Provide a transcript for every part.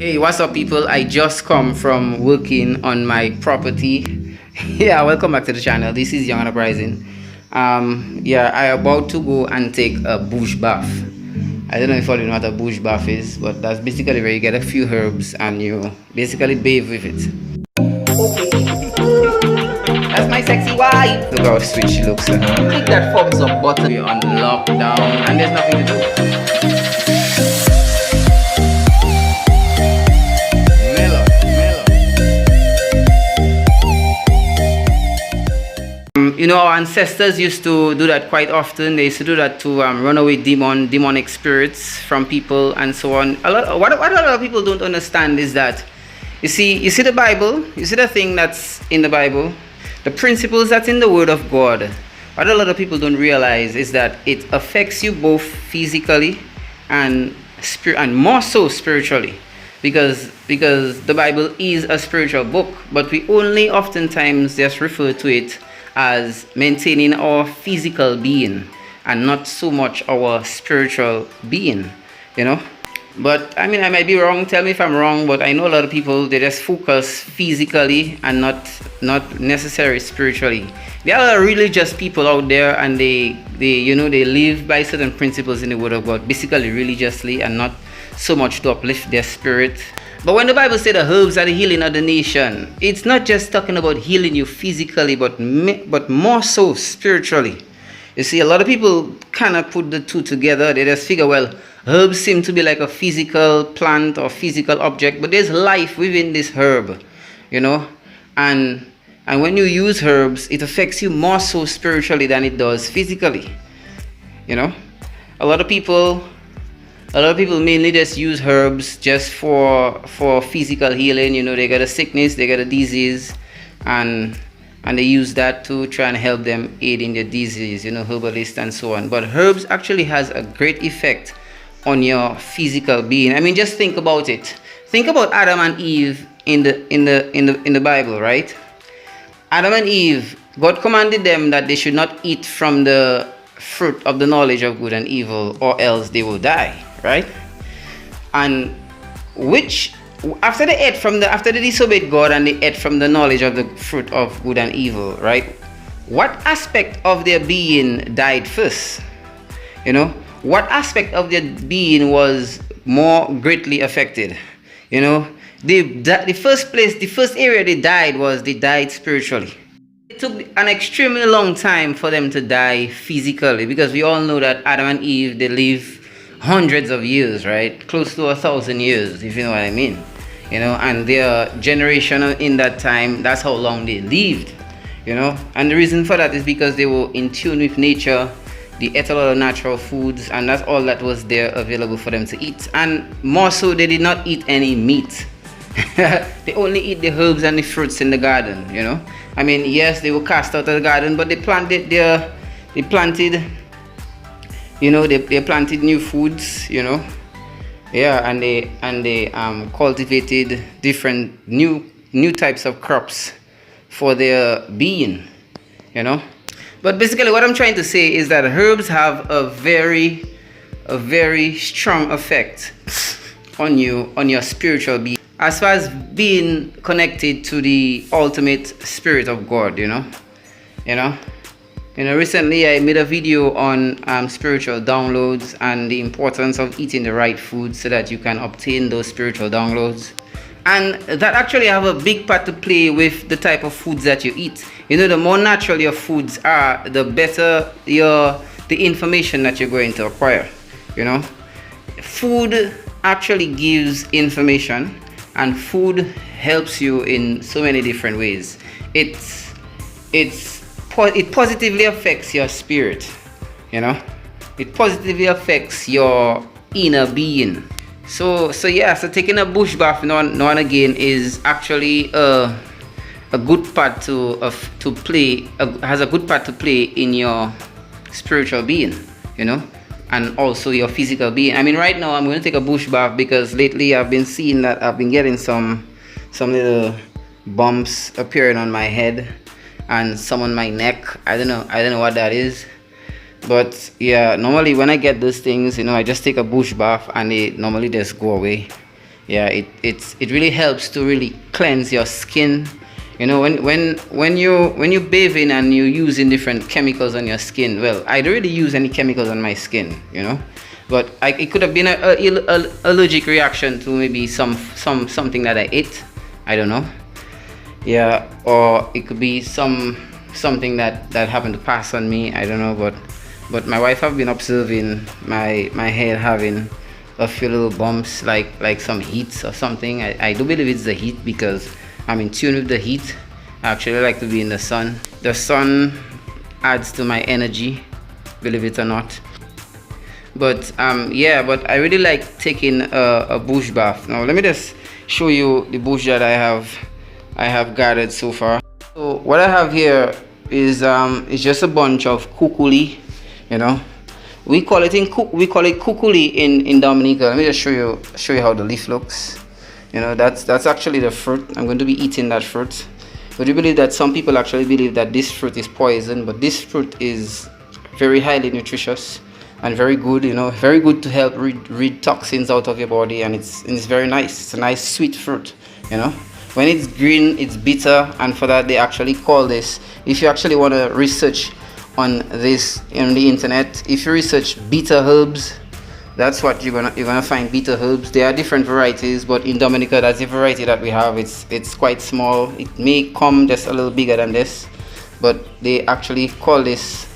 Hey, what's up, people? I just come from working on my property. Yeah, welcome back to the channel. This is Young and Uprising. Yeah, I about to go and take a bush bath. I don't know if you know what a bush bath is, but that's basically where you get a few herbs and you basically bathe with it. That's my sexy wife. Look how sweet she looks. Click that thumbs up button. We're on lockdown and there's nothing to do. You know, our ancestors used to do that quite often. They used to do that to run away demonic spirits from people and so on. What a lot of people don't understand is that, you see the Bible, you see the thing that's in the Bible, the principles that's in the Word of God. What a lot of people don't realize is that it affects you both physically and more so spiritually. Because the Bible is a spiritual book, but we only oftentimes just refer to it as maintaining our physical being and not so much our spiritual being, you know. But I mean, I might be wrong, tell me if I'm wrong, but I know a lot of people, they just focus physically and not necessarily spiritually. There are religious people out there, and they live by certain principles in the Word of God, basically religiously, and not so much to uplift their spirit. But when the Bible says the herbs are the healing of the nation, it's not just talking about healing you physically, but more so spiritually. You see, a lot of people kind of put the two together. They just figure, well, herbs seem to be like a physical plant or physical object, but there's life within this herb, you know. And when you use herbs, it affects you more so spiritually than it does physically, you know. A lot of people mainly just use herbs just for physical healing. You know, they got a sickness, they got a disease, and they use that to try and help them aid in their disease, you know, herbalists and so on. But herbs actually has a great effect on your physical being. I mean, just think about it. Think about Adam and Eve in the Bible, right? Adam and Eve, God commanded them that they should not eat from the fruit of the knowledge of good and evil, or else they will die, right? And after they disobeyed God and they ate from the knowledge of the fruit of good and evil, right? What aspect of their being died first? You know, what aspect of their being was more greatly affected? You know, the first area they died spiritually. It took an extremely long time for them to die physically, because we all know that Adam and Eve, they live hundreds of years, right? Close to 1,000 years, if you know what I mean. You know, and their generation in that time, that's how long they lived, you know. And the reason for that is because they were in tune with nature. They ate a lot of natural foods, and that's all that was there available for them to eat. And more so, they did not eat any meat. They only eat the herbs and the fruits in the garden, you know. I mean, yes, they were cast out of the garden, but they planted new foods, you know. Yeah, and they cultivated different new types of crops for their being, you know. But basically what I'm trying to say is that herbs have a very strong effect on your spiritual being, as far as being connected to the ultimate spirit of God, you know. Recently I made a video on spiritual downloads and the importance of eating the right food so that you can obtain those spiritual downloads. And that actually have a big part to play with the type of foods that you eat. You know, the more natural your foods are, the better the information that you're going to acquire, you know. Food actually gives information, and food helps you in so many different ways. It positively affects your spirit, you know. It positively affects your inner being. So taking a bush bath now and again is actually a good part to play. Has a good part to play in your spiritual being, you know, and also your physical being. I mean, right now I'm going to take a bush bath because lately I've been seeing that I've been getting some little bumps appearing on my head and some on my neck. I don't know what that is. But yeah, normally when I get those things, you know, I just take a bush bath and they normally just go away. Yeah, it really helps to really cleanse your skin. You know, when you bathing and you using different chemicals on your skin. Well, I don't really use any chemicals on my skin, you know, but it could have been a allergic reaction to maybe something that I ate. I don't know. Yeah, or it could be something that happened to pass on me. I don't know, but my wife have been observing my hair having a few little bumps, like some heat or something. I do believe it's the heat because I'm in tune with the heat. I actually like to be in the sun. The sun adds to my energy, believe it or not. But yeah, but I really like taking a bush bath. Now let me just show you the bush that I have gathered so far. So what I have here is just a bunch of kukuli, you know. We call it kukuli in Dominica. Let me just show you how the leaf looks. You know, that's actually the fruit. I'm going to be eating that fruit. But you believe that some people actually believe that this fruit is poison, but this fruit is very highly nutritious and very good, you know, very good to help rid toxins out of your body, and it's very nice. It's a nice sweet fruit, you know. When it's green, it's bitter, and for that they actually call this, if you actually want to research on this on the internet, if you research bitter herbs, that's what you're gonna find. Bitter herbs. There are different varieties, but in Dominica, that's the variety that we have. It's quite small. It may come just a little bigger than this, but they actually call this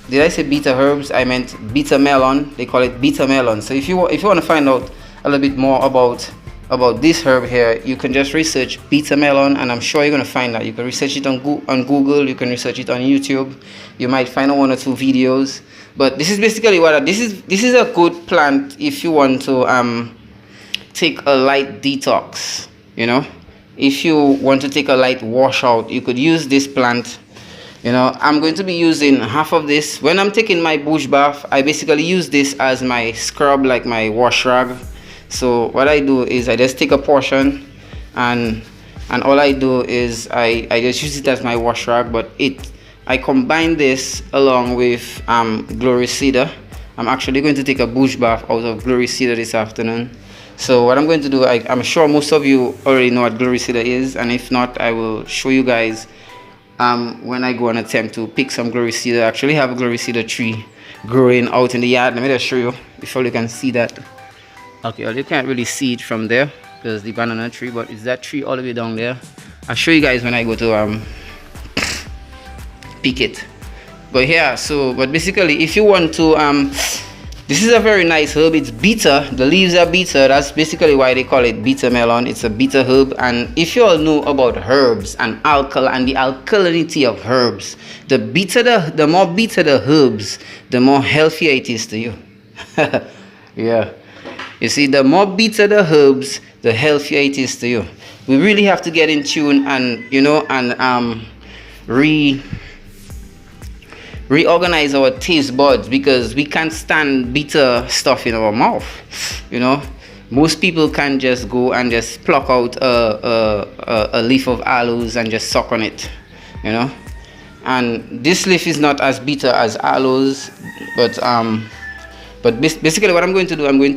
did I say bitter herbs? I meant bitter melon. They call it bitter melon. So if you want to find out a little bit more about this herb here, you can just research bitter melon, and I'm sure you're going to find that. You can research it on Google, you can research it on YouTube. You might find one or two videos. But this is basically what this is a good plant if you want to take a light detox, you know. If you want to take a light washout, you could use this plant. You know, I'm going to be using half of this. When I'm taking my bush bath, I basically use this as my scrub, like my wash rag. So what I do is I just take a portion, and all I do is I just use it as my wash rag, but I combine this along with glory cedar. I'm actually going to take a bush bath out of glory cedar this afternoon. So what I'm going to do, I'm sure most of you already know what glory cedar is, and if not, I will show you guys when I go on attempt to pick some glory cedar. I actually have a glory cedar tree growing out in the yard. Let me just show you if all you can see that. Okay, well, you can't really see it from there because the banana tree, but it's that tree all the way down there. I'll show you guys when I go to pick it. But yeah, so but basically if you want to this is a very nice herb. It's bitter. The leaves are bitter. That's basically why they call it bitter melon. It's a bitter herb. And if you all know about herbs and the alkalinity of herbs, the more bitter the herbs, the more healthier it is to you. Yeah. You see, the more bitter the herbs, the healthier it is to you. We really have to get in tune and, you know, and reorganize our taste buds, because we can't stand bitter stuff in our mouth. You know, most people can just go and just pluck out a leaf of aloes and just suck on it, you know. And this leaf is not as bitter as aloes, but basically what I'm going to do, I'm going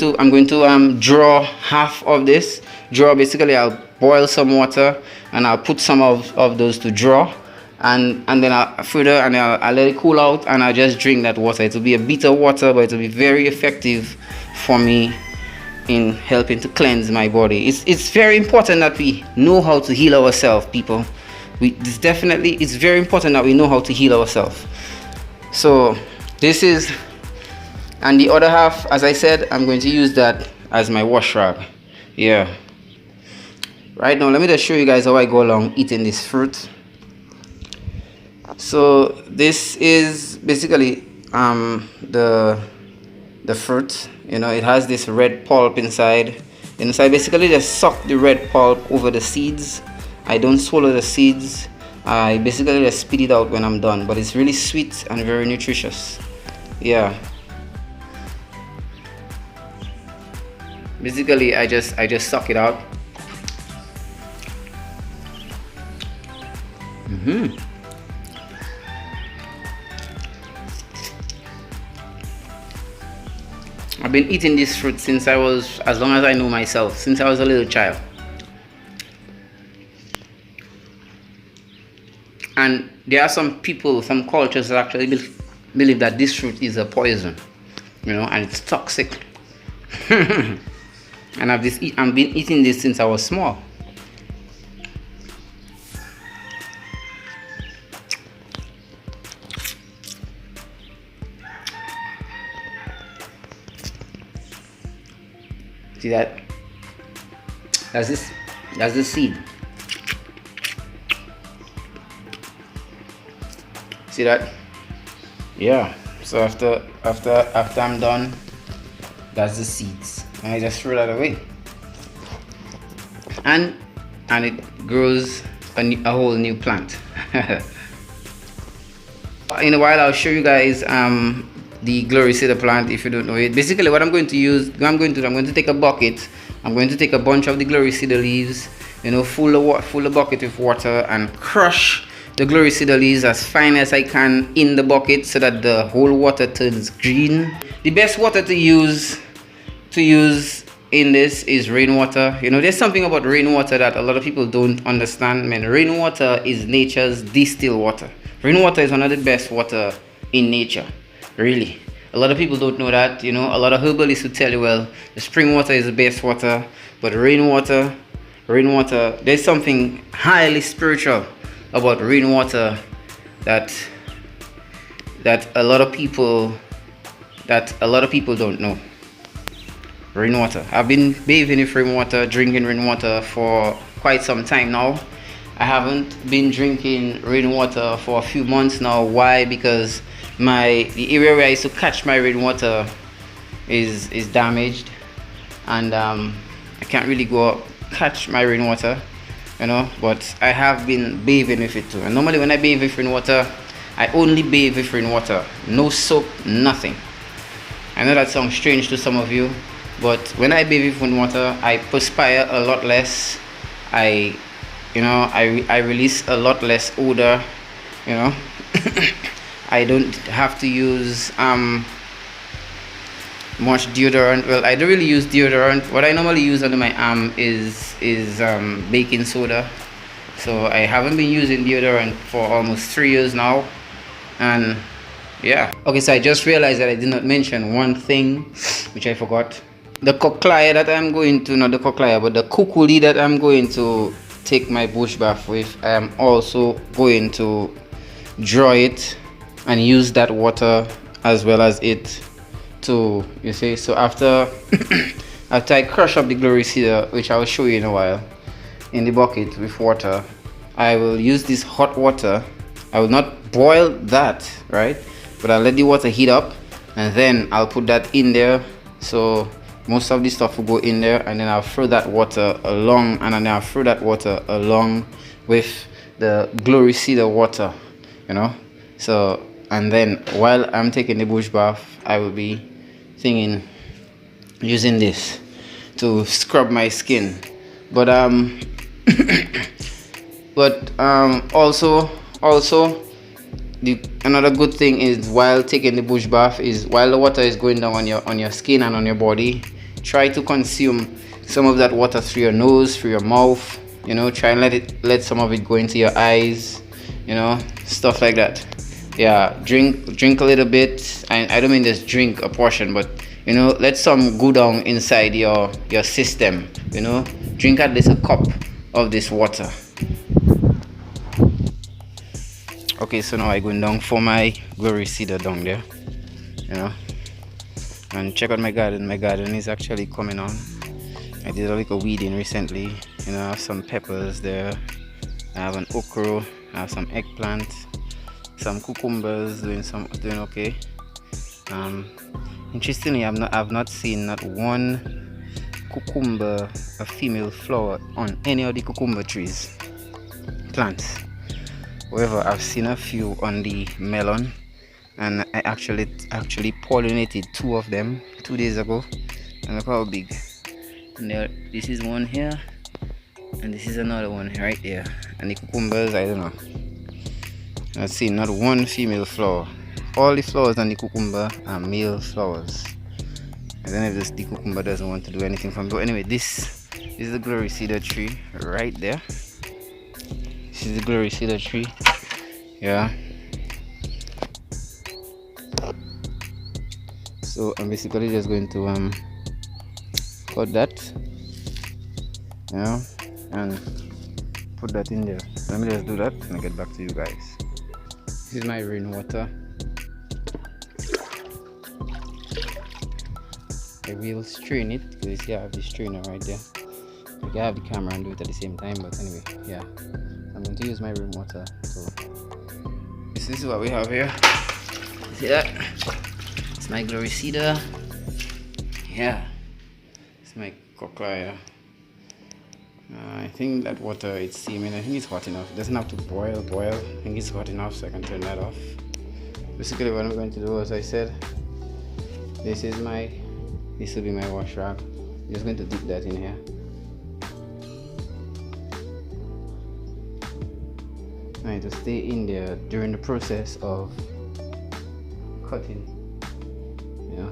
to draw half of this. Basically I'll boil some water and I'll put some of those to draw, and then I'll let it cool out, and I'll just drink that water. It will be a bitter water, but it will be very effective for me in helping to cleanse my body. It's very important that we know how to heal ourselves, people. It's very important that we know how to heal ourselves. So this is, and the other half, as I said, I'm going to use that as my wash rag. Yeah. Right now, let me just show you guys how I go along eating this fruit. So this is basically the fruit. You know, it has this red pulp inside. Basically just suck the red pulp over the seeds. I don't swallow the seeds. I basically just spit it out when I'm done. But it's really sweet and very nutritious. Yeah. Basically I just suck it out. I've been eating this fruit since I was, as long as I know myself, since I was a little child. And there are some people, some cultures that actually believe that this fruit is a poison, and it's toxic. And I've been eating this since I was small. See that? That's the seed. See that? Yeah. So after I'm done, that's the seeds, and I just throw that away. And it grows a whole new plant. In a while, I'll show you guys the glory cedar plant if you don't know it. Basically, what I'm going to take a bucket. I'm going to take a bunch of the glory cedar leaves, full the bucket with water, and crush the glory cedar leaves as fine as I can in the bucket so that the whole water turns green. The best water to use in this is rainwater. There's something about rainwater that a lot of people don't understand. Rainwater is nature's distilled water. Rainwater is one of the best water in nature, really. A lot of people don't know that. A lot of herbalists will tell you, well, the spring water is the best water, but rainwater, there's something highly spiritual about rainwater that a lot of people don't know. Rainwater. I've been bathing in rainwater, drinking rainwater for quite some time now. I haven't been drinking rainwater for a few months now. Why? Because the area where I used to catch my rainwater is damaged, and I can't really go catch my rainwater, but I have been bathing with it too. And normally when I bathe with rainwater, I only bathe with rainwater, no soap, nothing. I know that sounds strange to some of you, but when I bathe with rainwater, I perspire a lot less. I release a lot less odor. I don't have to use much deodorant. Well, I don't really use deodorant. What I normally use under my arm is baking soda. So I haven't been using deodorant for almost 3 years now, and yeah. Okay, so I just realized that I did not mention one thing which I forgot. The cochlea that I'm going to, not the cochlea, but the kukuli that I'm going to take my bush bath with, I am also going to draw it and use that water as well as it to, so after after I crush up the glory cedar, which I will show you in a while, in the bucket with water, I will use this hot water. I will not boil that, right, but I'll let the water heat up, and then I'll put that in there. So most of the stuff will go in there, and then I'll throw that water along, and then I'll throw that water along with the glory cedar water, so. And then while I'm taking the bush bath, I will be using this to scrub my skin. But also another good thing is, while taking the bush bath, is while the water is going down on your skin and on your body, try to consume some of that water through your nose, through your mouth. Try and let some of it go into your eyes. Stuff like that. Yeah, drink a little bit. I don't mean just drink a portion, but let some go down inside your system. Drink at least a cup of this water. Okay, so now I going down for my glory cedar down there, and check out my garden. My garden is actually coming on. I did a little weeding recently. I have some peppers there. I have an okra. I have some eggplant. Some cucumbers doing okay. Interestingly, I've not seen not one cucumber, a female flower, on any of the cucumber plants. However, I've seen a few on the melon, and I actually pollinated 2 of them 2 days ago, and look how big. And this is one here, and this is another one right there. And the cucumbers, I don't know. I've seen not one female flower. All the flowers on the cucumber are male flowers. I don't know if the cucumber doesn't want to do anything for me. But anyway, this is the glory cedar tree right there. This is the glory cedar tree. Yeah. So I'm basically just going to cut that. Yeah, and put that in there. Let me just do that and I'll get back to you guys. This is my rainwater. I will strain it because you see I have the strainer right there. I can have the camera and do it at the same time, but anyway, yeah. I'm going to use my rainwater. So this is what we have here. See that? It's my glory cedar. Yeah. It's my cochlear. I think that water it's steaming. I think it's hot enough. It doesn't have to boil. I think it's hot enough so I can turn that off. Basically what I'm going to do, as I said, this will be my wash rag. I'm just going to dip that in here. And to stay in there during the process of cutting. Yeah.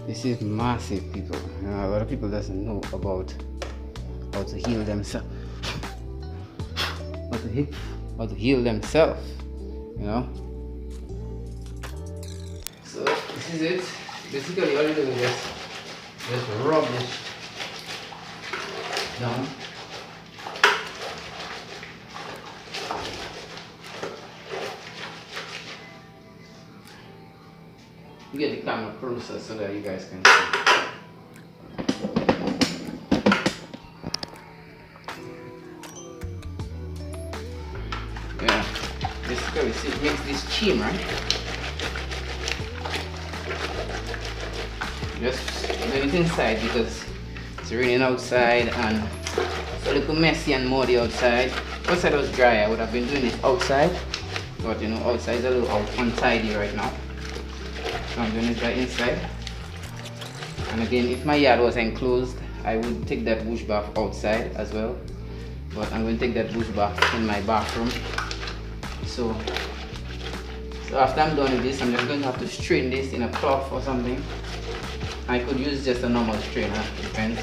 This is massive, people. A lot of people doesn't know about how to heal themselves. How to heal themselves, you know. So this is it. Basically, all you do is just rub this down. You get the camera closer so that you guys can see. Yeah, basically it makes this chim, right? Just do it inside because it's raining outside and it's a little messy and muddy outside. Outside was dry, I would have been doing this outside, but you know, outside is a little untidy right now. So I'm doing it right inside. And again, if my yard was enclosed, I would take that bush bath outside as well. But I'm going to take that bush bath in my bathroom. So after I'm done with this, I'm just going to have to strain this in a cloth or something. I could use just a normal strainer, depends.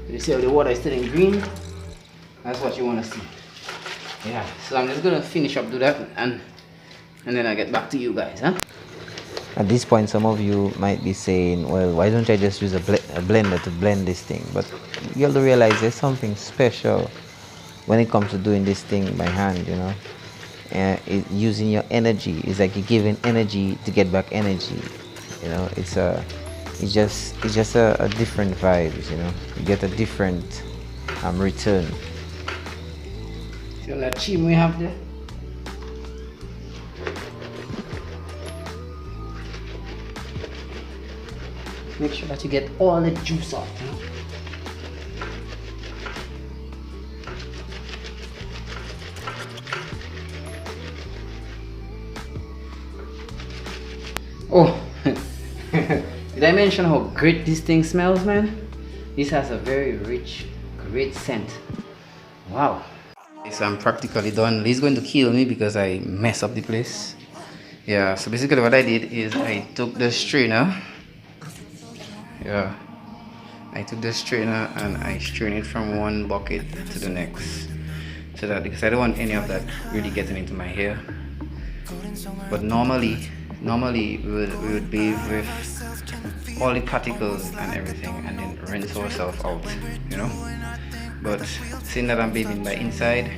You see how the water is still in green? That's what you want to see. Yeah, so I'm just gonna finish up do that and then I'll get back to you guys, huh? At this point, some of you might be saying, well, why don't I just use a blender to blend this thing? But you have to realize there's something special when it comes to doing this thing by hand, you know. Using your energy is like you're giving energy to get back energy, you know. It's just a different vibes, you know. You get a different return. See all that chim we have there? Make sure that you get all the juice out, you know? Oh, did I mention how great this thing smells, man? This has a very rich, great scent. Wow. So I'm practically done. He's going to kill me because I mess up the place. Yeah, so basically what I did is I took the strainer. Yeah, I took the strainer and I strained it from one bucket to the next. So that, because I don't want any of that really getting into my hair. But normally we would bathe with all the particles and everything and then rinse ourselves out, you know. But seeing that I'm bathing by inside,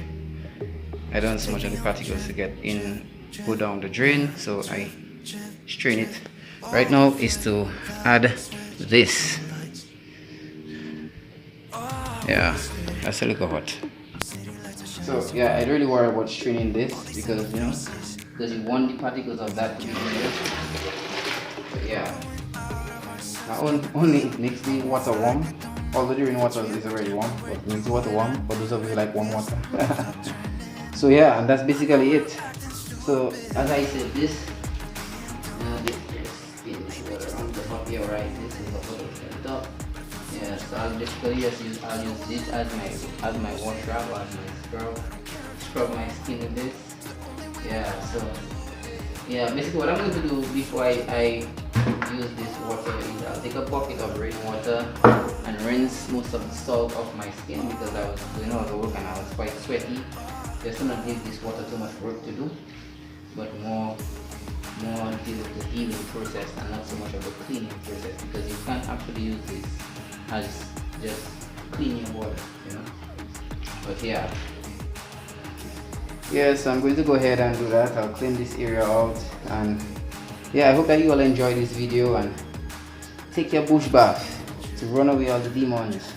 I don't want so much of the particles to get in, go down the drain, so I strain it. Right now is to add this. Yeah, that's a little hot. So yeah, I really worry about straining this because, you know, because you want the particles of that to be there. But yeah, only it makes the water warm. Although the rainwater is already warm, but it makes the water warm for those of you who like warm water. So yeah, and that's basically it. So as I said, this basically I'll use this as my wash rag or as my scrub my skin with this. Yeah, so yeah, basically what I'm going to do before I use this water is I'll take a bucket of rainwater and rinse most of the salt off my skin because I was doing all the work and I was quite sweaty. Just to not give this water too much work to do, but more deal with the healing process and not so much of a cleaning process, because you can't actually use this as just clean your water, you know. But yeah, so I'm going to go ahead and do that. I'll clean this area out, and yeah, I hope that you all enjoy this video and take your bush bath to run away all the demons,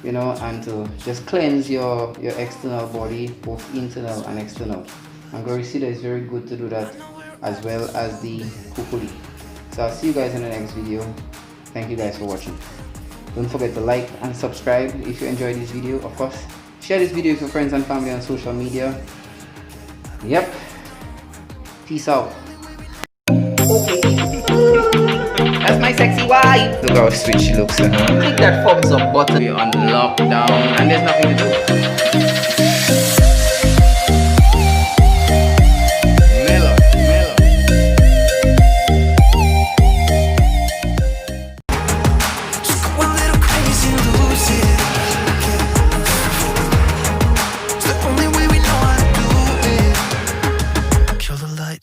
you know, and to just cleanse your external body, both internal and external. And Glory Cedar is very good to do that, as well as the kukuli. So I'll see you guys in the next video. Thank you guys for watching. Don't forget to like and subscribe if you enjoyed this video. Of course, share this video with your friends and family on social media. Yep, peace out. That's my sexy wife. Look how sweet she looks. Click that thumbs up button. We're on lockdown and there's nothing to do.